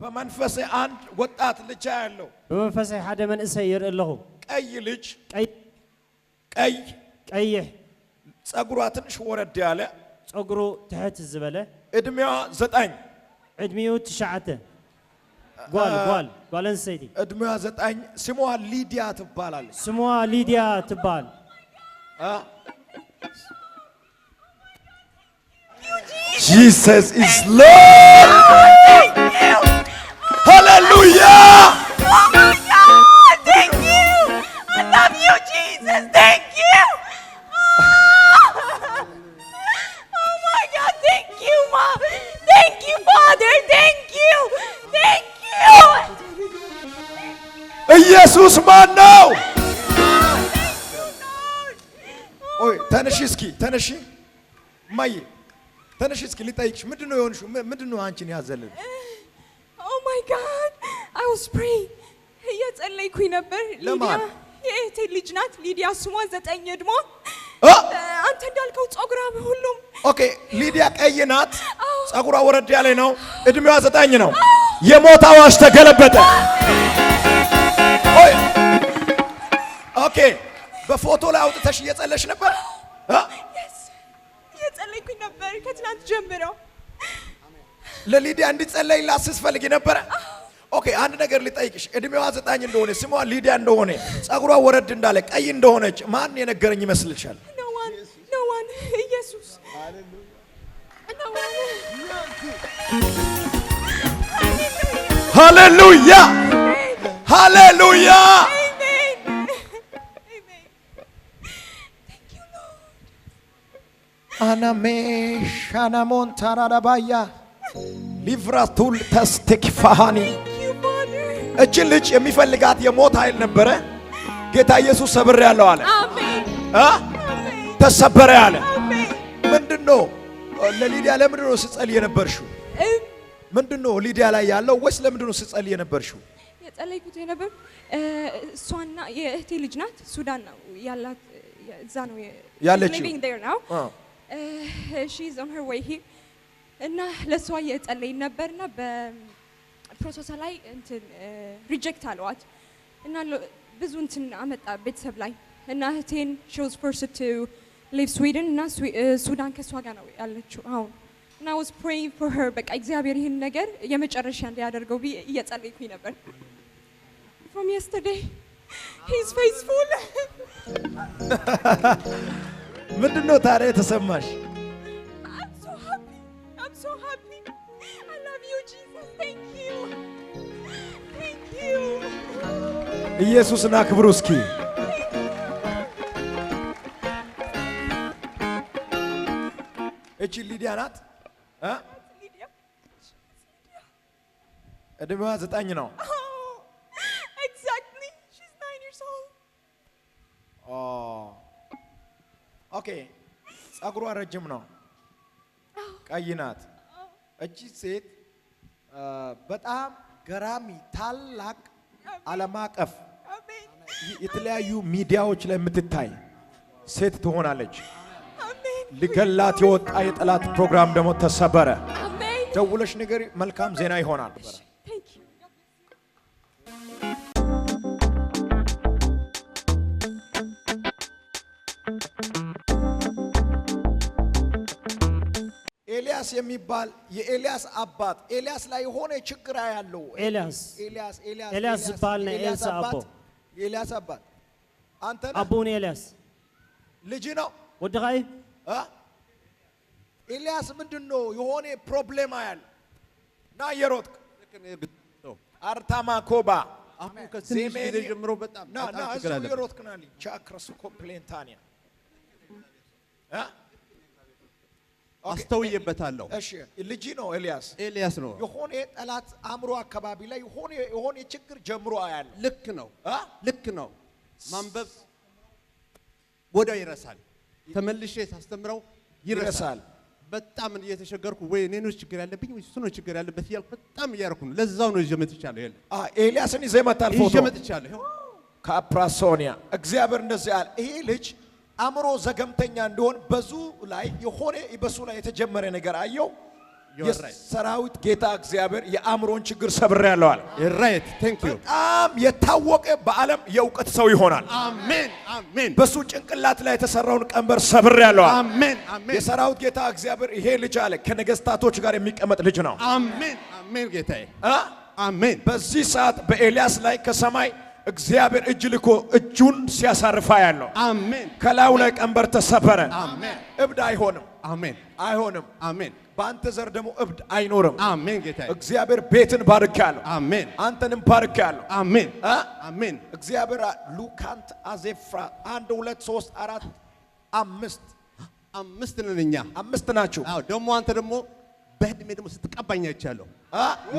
በመንፈሴ አንድ ወጣት ልጅ ያለው በመንፈሴ ሓደ መንእሰይ ይርኢ ኣለኹ ቀይ ልጅ ቀይ ጸጉሯ ትንሽ ወረድ ያለ ጸጉሩ ትሕት ዝበለ እድሜዋ 9 እድሜው 9 ጓል እንሰይቲ እድሜዋ 9 ስሟ ሊዲያ ትባላለች ስሟ ሊዲያ ትባል Jesus is Lord. Thank you. Hallelujah. Oh my God. Thank you. I love you, Jesus. Thank you. Oh my God. Thank you, Mom. Thank you, Father. Thank you. Thank you. ኢየሱስ ማን ነው? ኦይ ተነሺ እስኪ ተነሺ ማይ ተነሺ እስኪ ልጠይቅሽ ምንድነው የሆንሽው ምንድነው አንቺን ያዘልን Oh my God. I was praying. እየጸለይኩኝ ነበር ሊዲያ የእህቴ ልጅ ናት ሊዲያ ስሟ 9 እድሟ አንተ እንዳልከው ጸጉሯ ሁሉም ኦኬ ሊዲያ ቀይ ናት ጸጉሯ ወረድ ያለ ነው እድሜዋ 9 ነው የሞት አዋጅ ተገለበጠ ኦይ ኦኬ በፎቶ ላይ አውጥተሽ እየጸለሽ ነበር እየጸለይኩኝ ነበር ከትናንት ጀምሮ ለሊዲያ እንድጸለይላት ስትፈልጊ ነበር ኦኬ አንድ ነገር ልጠይቅሽ እድሜዋ 9 እንደሆነ ስሟ ሊዲያ እንደሆነ ጸጉሯ ወረድ እንዳለ ቀይ እንደሆነች ማን የነገረኝ ይመስልሻል no one ኢየሱስ ሃሌሉያ ሃሌሉያ አናሜሻና ሞንታራዳባያ ሊቭራቱል ተስቴክፋሃኒ እቺ ልጅ የሚፈልጋት የሞት ኃይል ነበረ ጌታ ኢየሱስ ሰብር ያለው አለ አሜን ተሰበረ ያለ ምንድነው ለሊዲያ ለምንድነው ስጸልይ የነበርሽው ምንድነው ሊዲያ ላይ ያለው ወይስ ለምንድነው ስጸልይ የነበርሽው የጸለይኩት የነበር እሷና የእህቴ ልጅ ናት ሱዳን ነው ያላት እዛ ነው ያለችው living there now she's on her way here እና ለሷ የጸለይ ነበርና በፕሮሰስ ላይ እንትን ሪጀክት አለዋት እና ብዙ እንትን አመጣ ቤተሰብ ላይ እና እህቴን she was forced to leave Sweden እና ሱዳን ከሷ ጋር ነው ያለችው አሁን and I was praying for her በቃ እግዚአብሔር ይሄን ነገር የመጨረሻ እንዲያደርገው እየጸለይኩኝ ነበር from yesterday he's faithful ምንድነው ታዲያ ተሰማሽ I'm so happy I love you Jesus thank you ኢየሱስና ክብሩ እስኪ እቺ ሊዲያ ናት እድሜዋ 9 ነው exactly she's 9 years old ኦኬ ጸጉሯ ረጅም ነው ቀይ ናት እቺ ሴት በጣም ገራሚ ታላቅ ዓለም አቀፍ የተለያዩ ሚዲያዎች ላይ የምትታይ ሴት ትሆናለች ሊገላት የወጣ የጠላት ፕሮግራም ደግሞ ተሰበረ ደውለሽ ነገር መልካም ዜና ይሆናል ኤልያስ የሚባል የኤልያስ አባት ኤልያስ ላይ ሆነ ችግር ያለው ኤልያስ ባል ነው ኤልያስ አባት አንተ አቡነ ኤልያስ ልጅ ነው ወድጋይ ኤልያስ ምንድነው የሆነ ፕሮብሌም ያለ ና የሮጥክ አርታማ ኮባ አሁን ከትንሽ ጊዜ ጀምሮ በጣም ችግር አለ የሮጥክ ናሊ ቻክራስ ኮፕሌንታኒያ አስተውየበታለሁ እሺ ልጅ ነው ኤልያስ ነው የሆነ ጠላት አምሮ አካባቢ ላይ የሆነ ችግር ጀምሮ ያለ ልክ ነው ማንበብ ወዳው ይረሳል ተመልሼ ሳስተምረው ይረሳል በጣም እየተሸገርኩ ወይ እኔኖች ችግር ያለብኝ ወይ እሱ ነው ችግር ያለበት ይያልኩ በጣም እያረኩ ነው ለዛው ነው ይጀመጥቻለሁ ይል ኤልያስን ይዘመታል ፎቶ ይጀመጥቻለሁ ካፕራሶኒያ እግዚአብሔር እንደዚህ ያለ ይሄ ልጅ አምሮ ዘገምተኛ እንደሆነ በዙ ላይ የሆነ በሱ ላይ የተጀመረ ነገር አየው የሰራዊት ጌታ እግዚአብሔር የአእምሮን ችግር ሰብሬያለሁ አለ። right thank you በጣም የታወቀ በዓለም የእውቀት ሰው ይሆናል። አሜን አሜን በሱ ጭንቅላት ላይ የተሰራውን ቀንበር ሰብሬያለሁ አለ። አሜን አሜን የሰራዊት ጌታ እግዚአብሔር ይሄ ልጅ አለ ከነገስታቶች ጋር የሚቀመጥ ልጅ ነው። አሜን አሜን ጌታዬ አሜን በዚህ ሰዓት በኤልያስ ላይ ከሰማይ እግዚአብሔር እጅ ልኮ እጁን ሲያሳርፋ ያለው አሜን ከላዩ ላይ ቀንበር ተሰበረ። አሜን እብድ አይሆንም አሜን አይሆንም። አሜን በአንተ ዘር ደግሞ እብድ አይኖርም። አሜን ጌታዬ እግዚአብሔር ቤትን ባርካለሁ። አሜን አንተንም ባርካለሁ። አሜን አሜን እግዚአብሔር ሉካንት አዜፍራ 1 2 3 4 5 ነንኛ 5 ናችሁ። አዎ ደግሞ አንተ ደግሞ በእድሜ ደግሞ ስትቀባኝ አይቻለሁ።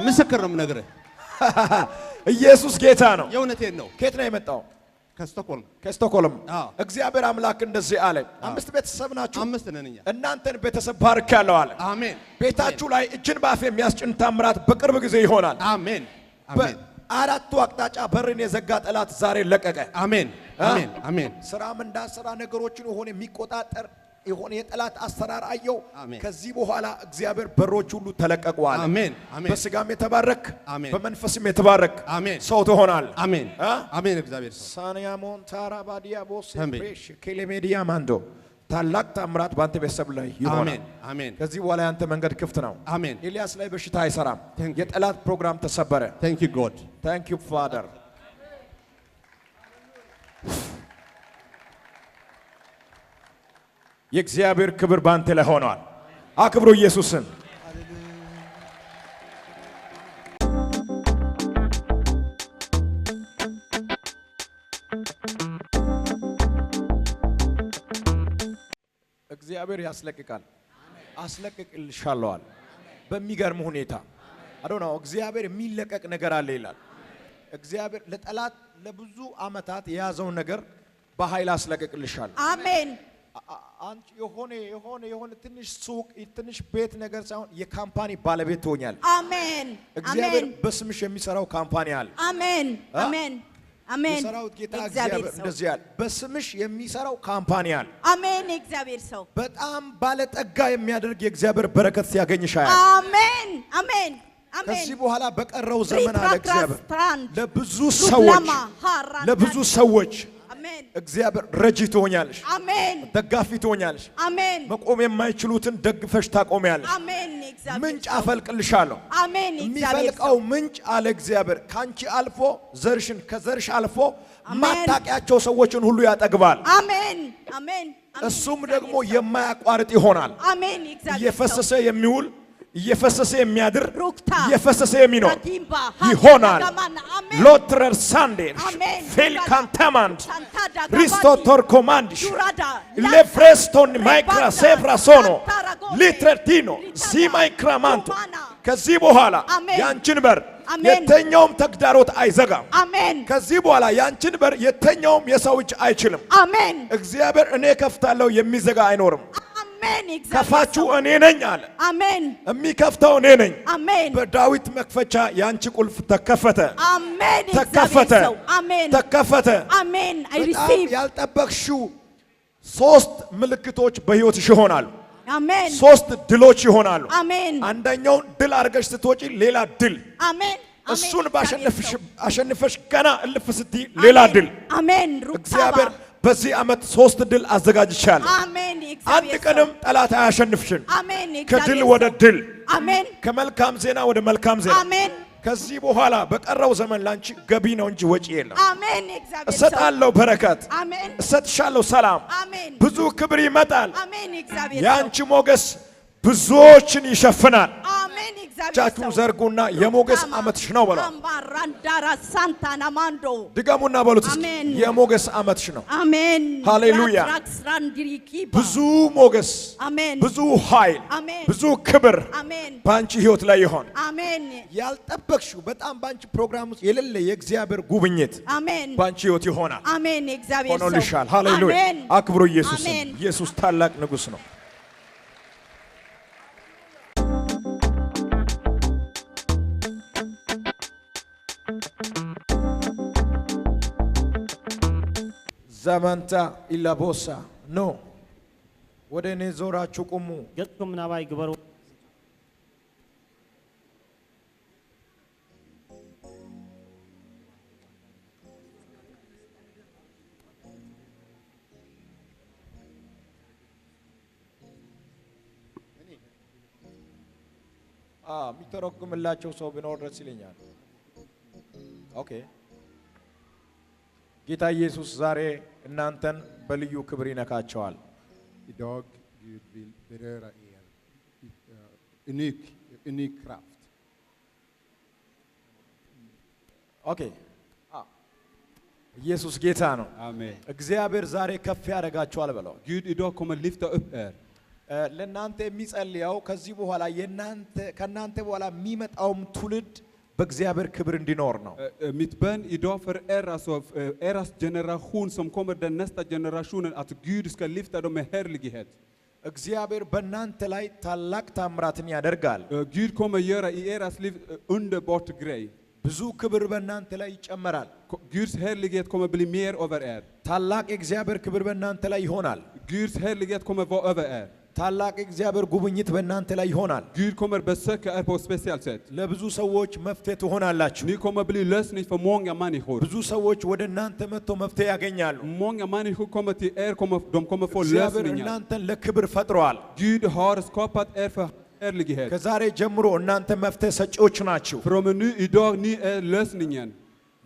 ምስክር ነው የምነግርህ። ኢየሱስ ጌታ ነው። የእውነቴን ነው። ከየት ነው የመጣው? ከስቶኮልም። እግዚአብሔር አምላክ እንደዚህ አለ፣ 5 ቤተሰብ ናችሁ። 5 ነን እኛ። እናንተን ቤተሰብ ባርካለሁ አለ። አሜን። ቤታችሁ ላይ እጅን በአፍ የሚያስጭን ታምራት በቅርብ ጊዜ ይሆናል። አሜን አሜን። በአራቱ አቅጣጫ በርን የዘጋ ጠላት ዛሬ ለቀቀ። አሜን አሜን አሜን። ስራም እንዳሰራ ነገሮችን የሆነ የሚቆጣጠር የሆነ የጠላት አሰራር አየው። ከዚህ በኋላ እግዚአብሔር በሮች ሁሉ ተለቀቁ አለ። አሜን አሜን። በስጋም የተባረክ በመንፈስም የተባረክ ሰው ትሆናለህ። አሜን አሜን። እግዚአብሔር ሳንያሞን ታራባዲያ ቦስ ፕሬሽ ኬሌሜዲያ ማንዶ ታላቅ ታምራት ባንተ ቤተሰብ ላይ ይሆናል። አሜን። ከዚህ በኋላ ያንተ መንገድ ክፍት ነው። አሜን። ኤልያስ ላይ በሽታ አይሰራም። የጠላት ፕሮግራም ተሰበረ። Thank you God. Thank you Father. የእግዚአብሔር ክብር ባንተ ላይ ሆኗል። አክብሩ ኢየሱስን። እግዚአብሔር ያስለቅቃል። አስለቅቅልሻለዋል በሚገርም ሁኔታ አዶናው እግዚአብሔር የሚለቀቅ ነገር አለ ይላል። እግዚአብሔር ለጠላት ለብዙ አመታት የያዘውን ነገር በኃይል አስለቅቅልሻል። አሜን። አንቺ የሆነ ትንሽ ሱቅ ትንሽ ቤት ነገር ሳይሆን የካምፓኒ ባለቤት ትሆኛል። አሜን። እግዚአብሔር በስምሽ የሚሰራው ካምፓኒ አለ። አሜን አሜን አሜን። የሰራዊት ጌታ እግዚአብሔር እንደዚህ ያለ በስምሽ የሚሰራው ካምፓኒ አለ። አሜን። የእግዚአብሔር ሰው በጣም ባለጠጋ የሚያደርግ የእግዚአብሔር በረከት ሲያገኝሻል። አሜን አሜን አሜን። ከዚህ በኋላ በቀረው ዘመን አለ እግዚአብሔር ለብዙ ሰዎች እግዚአብሔር ረጂ ትሆኛለሽ። አሜን። ደጋፊ ትሆኛለሽ። አሜን። መቆም የማይችሉትን ደግፈሽ ታቆሚያለሽ። አሜን። ምንጭ አፈልቅልሻለሁ። አሜን። የሚፈልቀው ምንጭ አለ እግዚአብሔር ካንቺ አልፎ ዘርሽን ከዘርሽ አልፎ ማታቂያቸው ሰዎችን ሁሉ ያጠግባል። አሜን አሜን። እሱም ደግሞ የማያቋርጥ ይሆናል። አሜን። እየፈሰሰ የሚውል እየፈሰሰ የሚያድር እየፈሰሰ የሚኖር ይሆናል። ሎትረር ሳንዴሽ ፌልካንታማንድ ሪስቶቶር ኮማንድሽ ለፍሬስቶን ማይክራ ሴፍራሶኖ ሊትረቲኖ ሲማይክራማንቶ ከዚህ በኋላ ያንቺን በር የተኛውም ተግዳሮት አይዘጋም። አሜን። ከዚህ በኋላ ያንቺን በር የተኛውም የሰው እጅ አይችልም። አሜን። እግዚአብሔር እኔ ከፍታለሁ የሚዘጋ አይኖርም። አሜን። ከፋችሁ እኔ ነኝ አለ። አሜን። የሚከፍተው እኔ ነኝ። አሜን። በዳዊት መክፈቻ ያንቺ ቁልፍ ተከፈተ። አሜን። ተከፈተ። አሜን። ተከፈተ። አሜን። አይ በጣም ሪሲቭ ያልጠበቅሽው 3 ምልክቶች በሕይወትሽ ይሆናሉ። አሜን። 3 ድሎች ይሆናሉ። አሜን። አንደኛውን ድል አድርገሽ ስትወጪ ሌላ ድል፣ አሜን። እሱን አሸንፈሽ ገና እልፍ ስትይ ሌላ ድል። አሜን። እግዚአብሔር በዚህ ዓመት 3 ድል አዘጋጅቻለሁ። አሜን። አንድ ቀንም ጠላት አያሸንፍሽም። አሜን። ከድል ወደ ድል፣ አሜን። ከመልካም ዜና ወደ መልካም ዜና። አሜን። ከዚህ በኋላ በቀረው ዘመን ላንቺ ገቢ ነው እንጂ ወጪ የለም። አሜን። እግዚአብሔር እሰጣለሁ በረከት፣ አሜን። እሰጥሻለሁ ሰላም፣ አሜን። ብዙ ክብር ይመጣል። አሜን። እግዚአብሔር ያንቺ ሞገስ ብዙዎችን ይሸፍናል። አሜን። እግዚአብሔር እጃችሁን ዘርጉና የሞገስ ዓመትሽ ነው በሉ። አምባራንዳራ ሳንታና ማንዶ ድገሙና በሉት እስኪ የሞገስ ዓመትሽ ነው። አሜን። ሃሌሉያ። ብዙ ሞገስ፣ አሜን። ብዙ ኃይል፣ አሜን። ብዙ ክብር አሜን። ባንቺ ህይወት ላይ ይሆን። አሜን። ያልጠበቅሽው በጣም ባንቺ ፕሮግራም ውስጥ የሌለ የእግዚአብሔር ጉብኝት አሜን ባንቺ ህይወት ይሆናል። አሜን። እግዚአብሔር ሰው ሆኖልሻል። ሃሌሉያ። አሜን። አክብሩ ኢየሱስን። አሜን። ኢየሱስ ታላቅ ንጉሥ ነው። ዘመንታ ኢላቦሳ ኖ ወደ እኔ ዞራችሁ ቁሙ። ገጥኩም ናባይ ግበሩ የሚተረጉምላቸው ሰው ቢኖር ደስ ይለኛል። ኦኬ ጌታ ኢየሱስ ዛሬ እናንተን በልዩ ክብር ይነካቸዋል። Idag Gud vill beröra er unik kraft. ኦኬ ኢየሱስ ጌታ ነው። Amen. እግዚአብሔር ዛሬ ከፍ ያደርጋቸዋል በለው። Gud idag kommer lyfta upp er. ለናንተ የሚጸልየው ከዚህ በኋላ ከናንተ በኋላ የሚመጣውም ትውልድ በእግዚአብሔር ክብር እንዲኖር ነው። Mitt bön idag för er, alltså eras generation som kommer, den nästa generationen, att Gud ska lyfta dem med härlighet. እግዚአብሔር በእናንተ ላይ ታላቅ ታምራትን ያደርጋል። Gud kommer göra i eras liv underbart grej. ብዙ ክብር በእናንተ ላይ ይጨመራል። Guds härlighet kommer bli mer över er. ታላቅ የእግዚአብሔር ክብር በእናንተ ላይ ይሆናል። Guds härlighet kommer vara över er. ታላቅ የእግዚአብሔር ጉብኝት በእናንተ ላይ ይሆናል። Gud kommer besöka er på ett speciellt sätt. ለብዙ ሰዎች መፍትሄ ትሆናላችሁ። Ni kommer bli lösning för många människor. ብዙ ሰዎች ወደ እናንተ መጥተው መፍትሄ ያገኛሉ። Många människor kommer till er, de kommer få እግዚአብሔር lösningar. እናንተን ለክብር ፈጥሯል። Gud har skapat er för härlighet. ከዛሬ ጀምሮ እናንተ መፍትሄ ሰጪዎች ናችሁ። Från och nu idag, ni är lösningen.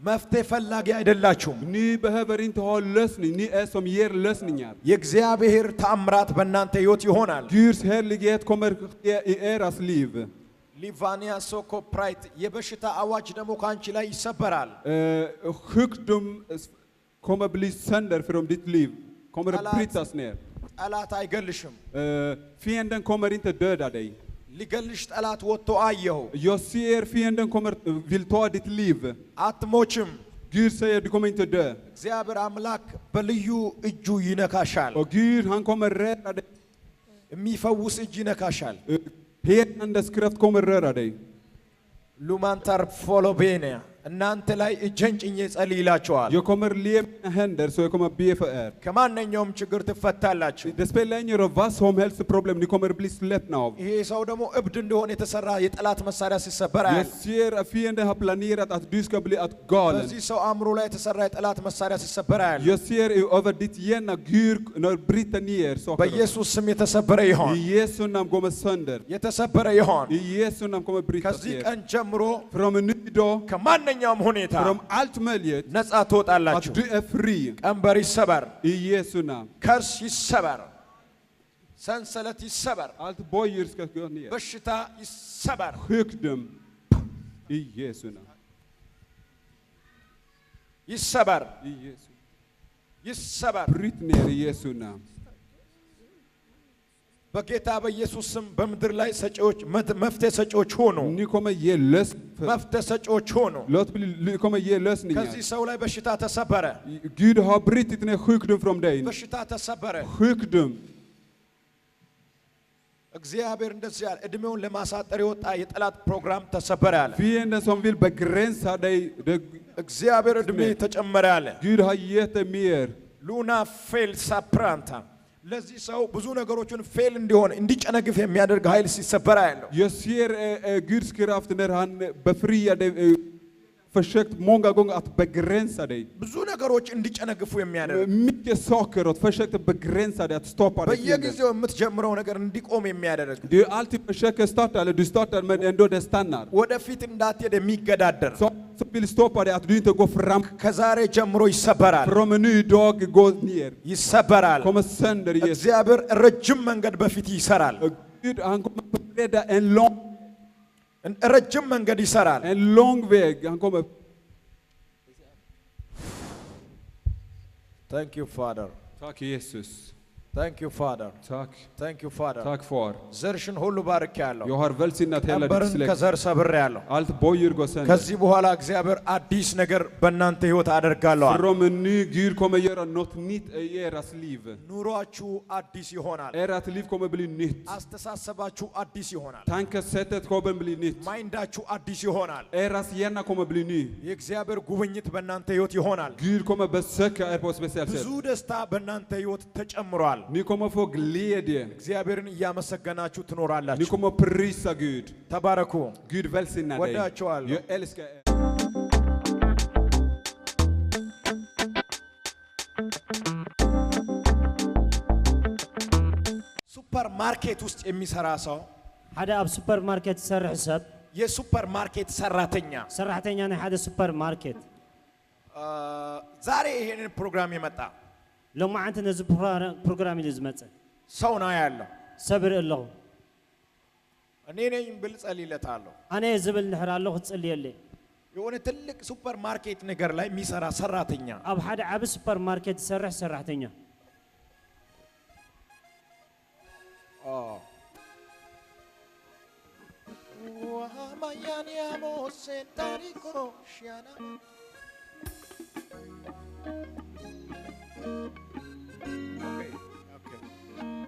መፍትሄ ፈላጊ አይደላችሁም። Ni behöver inte ha lösning, ni är som ger lösningar. የእግዚአብሔር ተአምራት በእናንተ ሕይወት ይሆናል። Guds härlighet kommer i eras liv. ሊቫኒያ ሶኮ ፕራይት የበሽታ አዋጅ ደግሞ ካንቺ ላይ ይሰበራል። Sjukdom kommer bli sönder från ditt liv, kommer att Talat. brytas ner. ጠላት አይገልሽም። Fienden kommer inte döda dig. ሊገልሽ ጠላት ወጥቶ አየሁ። Jag ser fienden vill ta ditt liv. አትሞችም። Gud säger du kommer inte dö. እግዚአብሔር አምላክ በልዩ እጁ ይነካሻል። Och Gud han kommer rädda dig. የሚፈውስ እጅ ይነካሻል። Helandes kraft kommer röra dig. ሉማንታር ፎሎቤኒያ እናንተ ላይ እጄን ጭኜ ጸልይላችኋል። Jag kommer leva med mina händer så jag kommer be för er. ከማንኛውም ችግር ትፈታላችሁ። Det spelar ingen roll vad som helst problem, ni kommer bli släppna av. ይሄ ሰው ደግሞ እብድ እንደሆነ የተሰራ የጠላት መሳሪያ ሲሰበር Jag አያል። ser att fienden har planerat att du ska bli galen. በዚህ ሰው አእምሮ ላይ የተሰራ የጠላት መሳሪያ ሲሰበር አያል። Jag ser över ditt hjärna Gud när bryter ner saker. በኢየሱስ ስም የተሰበረ ይሆን። I Jesu namn går det sönder. የተሰበረ ይሆን። I Jesu namn kommer brytas ከዚህ ner. ቀን ጀምሮ Från nu idag, ከማንኛውም ሁኔታ från allt möjligt, ነፃ att ትወጣላችሁ። du är fri. ቀንበር ይሰበር፣ I Jesu namn. ከርስ ይሰበር፣ ሰንሰለት ይሰበር፣ Allt bojor ska gå ner. በሽታ ይሰበር። Sjukdom. I Jesu namn. ይሰበር፣ I Jesu. ይሰበር። Bryt ner i Jesu namn. በጌታ በኢየሱስ ስም በምድር ላይ ሰጪዎች መፍትሄ ሰጪዎች ሆኑ። Ni kommer ge lösning. መፍትሄ ሰጪዎች ሆኑ። Ni kommer ge lösningar. ከዚህ ሰው ላይ በሽታ ተሰበረ። Gud har brutit ner sjukdom från dig. በሽታ ተሰበረ። Sjukdom. እግዚአብሔር እንደዚህ ያለ እድሜውን ለማሳጠር የወጣ የጠላት ፕሮግራም ተሰበረ ያለ። Fienden som vill begränsa dig, እግዚአብሔር እድሜ ተጨመረ ያለ። Gud har gett dig mer. ሉና ፌል ሳፕራንታ ለዚህ ሰው ብዙ ነገሮችን ፌል እንዲሆን እንዲጨነግፍ የሚያደርግ ኃይል ሲሰበራ ያለው። Jag ser Guds kraft när han befriar dig, försökt många gånger att begränsa dig. ብዙ ነገሮች እንዲጨነግፉ የሚያደርግ Mycket saker och försökt begränsa dig, att stoppa dig. በየጊዜው የምትጀምረው ነገር እንዲቆም የሚያደርግ Du alltid försöker starta, eller du startar men ändå det stannar. ወደፊት እንዳትሄድ የሚገዳደር Så vill stoppa dig, att du inte går fram. ከዛሬ ጀምሮ ይሰበራል። Från nu idag går ner. ይሰበራል። Kommer sönder i Jesu. እግዚአብሔር ረጅም መንገድ በፊት ይሰራል። Gud han kommer förbereda ረጅም መንገድ ይሰራል። en lång väg. Han kommer. Thank you Father. Tack Jesus. Thank you Father. Tack. Thank you Father. Tack far. ዘርሽን ሁሉ ባርኬያለሁ። Jag har välsignat hela ditt ቀንበርን släkt. ከዘር ሰብሬያለሁ። Allt bojor går sönder. ከዚህ በኋላ እግዚአብሔር አዲስ ነገር በእናንተ ሕይወት አደርጋለሁ። Från nu Gud kommer göra något nytt i eras liv. ኑሯችሁ አዲስ ይሆናል። Ert liv kommer bli nytt. አስተሳሰባችሁ አዲስ ይሆናል። Tankesättet kommer bli nytt. ማይንዳችሁ አዲስ ይሆናል። Eras hjärna kommer bli ny. የእግዚአብሔር ጉብኝት በእናንተ ሕይወት ይሆናል። Gud kommer besöka er på ett speciellt ብዙ sätt. ደስታ በእናንተ ሕይወት ተጨምሯል። Ni kommer få glädje. እግዚአብሔርን እያመሰገናችሁ Ni ትኖራላችሁ። kommer prisa Gud. ተባረኩ። Gud välsigna dig. ወዳችኋለሁ። Jag älskar er. ሱፐር ማርኬት ውስጥ የሚሰራ ሰው حدا أب سوبر ماركت سر حساب የሱፐር ማርኬት ሰራተኛ سرحتني أنا حدا سوبر ماركت ዛሬ ይሄንን ፕሮግራም የመጣ لو ما عندنا نزب برنامج لازمت ሰው ነው ያለው صبر الله እኔ ነኝ ብል ጸልይለታለሁ أنا زبل نحر الله تصلي لي የሆነ ትልቅ ሱፐር ማርኬት ነገር ላይ የሚሰራ ሰራተኛ أب حدا عب سوبر ماركت سرحتني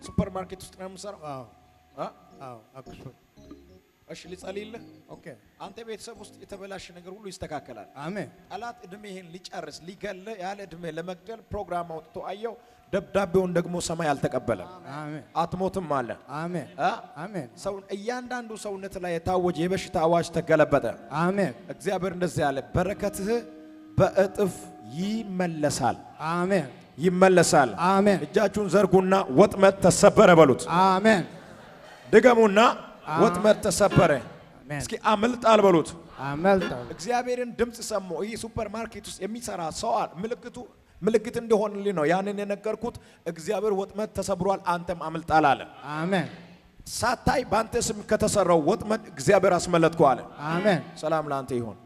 ሱፐር ማርኬት ውስጥ ነው የምሰራው አዎ አክሱ እሺ ልጸልይልህ ኦኬ አንተ ቤተሰብ ውስጥ የተበላሸ ነገር ሁሉ ይስተካከላል አሜን ጠላት እድሜህን ሊጨርስ ሊገል ያለ እድሜ ለመግደል ፕሮግራም አውጥቶ አየው ደብዳቤውን ደግሞ ሰማይ አልተቀበለም አሜን አትሞትም አለ አሜን አሜን ሰው እያንዳንዱ ሰውነት ላይ የታወጀ የበሽታ አዋጅ ተገለበጠ አሜን እግዚአብሔር እንደዚህ ያለ በረከትህ በእጥፍ ይመለሳል አሜን ይመለሳል አሜን እጃችሁን ዘርጉና ወጥመድ ተሰበረ በሉት አሜን ድገሙና ወጥመድ ተሰበረ እስኪ አምልጣል በሉት አመልጣል እግዚአብሔርን ድምጽ ሰሙ ይህ ሱፐር ማርኬት ውስጥ የሚሰራ ሰው ምልክት እንደሆነልኝ ነው ያንን የነገርኩት እግዚአብሔር ወጥመድ ተሰብሯል አንተም አምልጣል አለ አሜን ሳታይ ባንተ ስም ከተሰራው ወጥመድ እግዚአብሔር አስመለጥኩ አለ አሜን ሰላም ላንተ ይሁን